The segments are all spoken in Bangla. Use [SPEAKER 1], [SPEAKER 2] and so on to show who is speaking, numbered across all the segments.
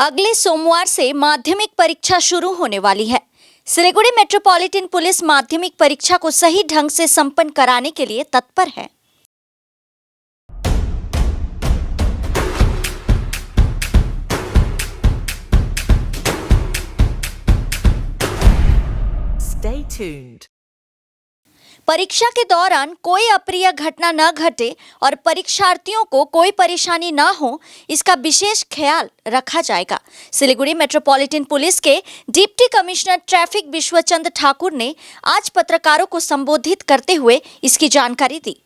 [SPEAKER 1] अगले सोमवार से माध्यमिक परीक्षा शुरू होने वाली है। सिलीगुड़ी मेट्रोपॉलिटन पुलिस माध्यमिक परीक्षा को सही ढंग से संपन्न कराने के लिए तत्पर है।
[SPEAKER 2] Stay tuned.
[SPEAKER 1] परीक्षा के दौरान कोई अप्रिय घटना न घटे और परीक्षार्थियों को कोई परेशानी न हो, इसका विशेष ख्याल रखा जाएगा। सिलीगुड़ी मेट्रोपॉलिटन पुलिस के डिप्टी कमिश्नर ट्रैफिक विश्वचंद्र ठाकुर ने आज पत्रकारों को संबोधित करते हुए इसकी जानकारी दी।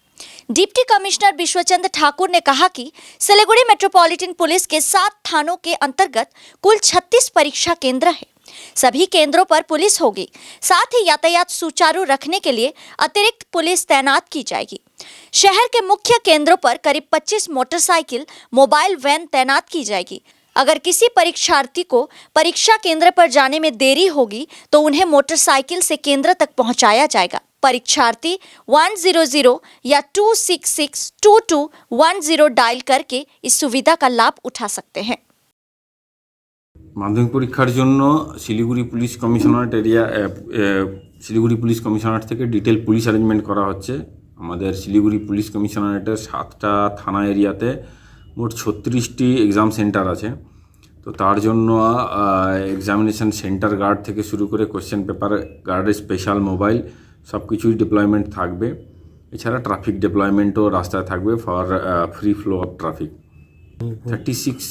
[SPEAKER 1] डिप्टी कमिश्नर विश्वचंद्र ठाकुर ने कहा कि सिलीगुड़ी मेट्रोपॉलिटन पुलिस के 7 थानों के अंतर्गत कुल 36 परीक्षा केंद्र है। सभी केंद्रों पर पुलिस होगी। साथ ही यातायात सुचारू रखने के लिए अतिरिक्त पुलिस तैनात की जाएगी। शहर के मुख्य केंद्रों पर करीब 25 मोटरसाइकिल, मोबाइल वैन तैनात की जाएगी। अगर किसी परीक्षार्थी को परीक्षा केंद्र पर जाने में देरी होगी तो उन्हें मोटरसाइकिल से केंद्र तक पहुंचाया जाएगा। परीक्षार्थी 100 या 2662210 डायल करके इस सुविधा का लाभ उठा सकते हैं।
[SPEAKER 3] মাধ্যমিক পরীক্ষার জন্য শিলিগুড়ি পুলিশ কমিশনারেট থেকে ডিটেল পুলিশ অ্যারেঞ্জমেন্ট করা হচ্ছে। আমাদের শিলিগুড়ি পুলিশ কমিশনারেটের 7টা থানা এরিয়াতে মোট 36টি এক্সাম সেন্টার আছে। তো তার জন্য এক্সামিনেশন সেন্টার গার্ড থেকে শুরু করে কোশ্চেন পেপার গার্ডের স্পেশাল মোবাইল সব কিছুই ডিপ্লয়মেন্ট থাকবে। এছাড়া ট্রাফিক ডিপ্লয়মেন্টও রাস্তায় থাকবে for free flow of traffic. 36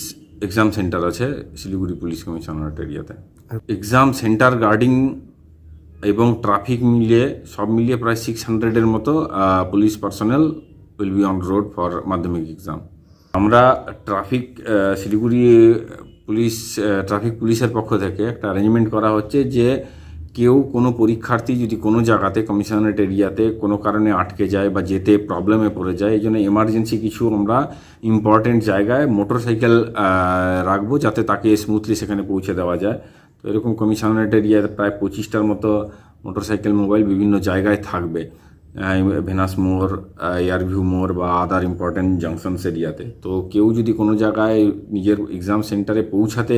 [SPEAKER 3] exam centre আছে শিলিগুড়ি পুলিশ কমিশনারেট এরিয়াতে। এক্সাম সেন্টার গার্ডিং এবং ট্রাফিক সব মিলিয়ে প্রায় 600-এর মতো police personnel will be on road for মাধ্যমিক এক্সাম। আমরা শিলিগুড়ি ট্রাফিক পুলিশের পক্ষ থেকে একটা অ্যারেঞ্জমেন্ট করা হচ্ছে যে কেউ কোনো পরীক্ষার্থী যদি কোনো জায়গাতে কমিশনারেট এরিয়াতে কোনো কারণে আটকে যায় বা যেতে প্রবলেমে পড়ে যায়, এই জন্য এমার্জেন্সি কিছু আমরা ইম্পর্টেন্ট জায়গায় মোটরসাইকেল রাখবো যাতে তাকে স্মুথলি সেখানে পৌঁছে দেওয়া যায়। তো এরকম কমিশনারেট এরিয়াতে প্রায় 25টার মতো মোটরসাইকেল মোবাইল বিভিন্ন জায়গায় থাকবে, ভেনাস মোড়, এয়ারভিউ মোড় বা আদার ইম্পর্টেন্ট জাংশনস এরিয়াতে। তো কেউ যদি কোনো জায়গায় নিজের এক্সাম সেন্টারে পৌঁছাতে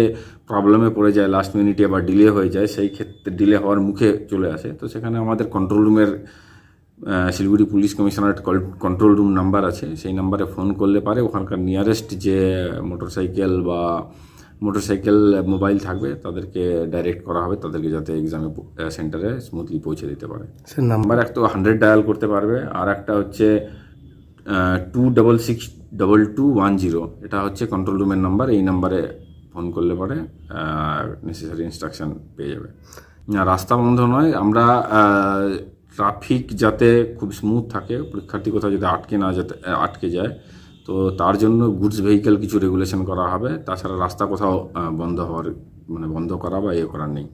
[SPEAKER 3] প্রবলেমে পড়ে যায়, লাস্ট মিনিটে বা ডিলে হয়ে যায়, সেই ক্ষেত্রে ডিলে হওয়ার মুখে চলে আসে, তো সেখানে আমাদের কন্ট্রোল রুমের Siliguri police commissionerate control room number আছে, সেই নাম্বারে ফোন করলে পারে ওখানকার নিয়ারেস্ট যে মোটরসাইকেল মোবাইল থাকবে তাদেরকে ডাইরেক্ট করা হবে, তাদেরকে যাতে এক্সামে সেন্টারে স্মুথলি পৌঁছে দিতে পারে। সে নাম্বার একটা 100 ডায়াল করতে পারবে, আর একটা হচ্ছে 2662210, এটা হচ্ছে কন্ট্রোল রুমের নাম্বার। এই নাম্বারে ফোন করলে পরে নেসেসারি ইনস্ট্রাকশন পেয়ে যাবে। রাস্তা বন্ধ নয়, আমরা ট্রাফিক যাতে খুব স্মুথ থাকে, পরীক্ষার্থী কোথাও যদি আটকে যায় তো তার জন্য গুডস ভেহিকেল কিছু রেগুলেশন করা হবে। তাছাড়া রাস্তা কোথাও বন্ধ করা বা করার নেই।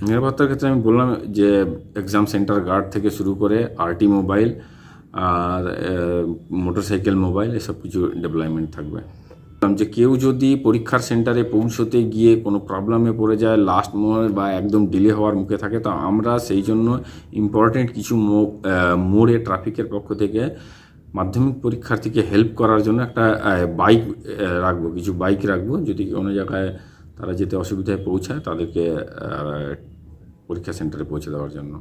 [SPEAKER 3] নিরাপত্তার ক্ষেত্রে আমি বললাম যে এক্সাম সেন্টার গার্ড থেকে শুরু করে আরটি মোবাইল আর মোটরসাইকেল মোবাইল এসব কিছু ডেপ্লয়মেন্ট থাকবে। যে কেউ যদি পরীক্ষার সেন্টারে পৌঁছতে গিয়ে কোনো প্রবলেমে পড়ে যায়, লাস্ট মোড় বা একদম ডিলে হওয়ার মুখে থাকে, তো আমরা সেই জন্য ইম্পর্টেন্ট কিছু মোড়ে ট্রাফিকের পক্ষ থেকে মাধ্যমিক পরীক্ষার্থীকে হেল্প করার জন্য একটা কিছু বাইক রাখবো। যদি কোনো জায়গায় তারা যেতে অসুবিধায় পৌঁছায় তাদেরকে পরীক্ষা সেন্টারে পৌঁছে দেওয়ার জন্য।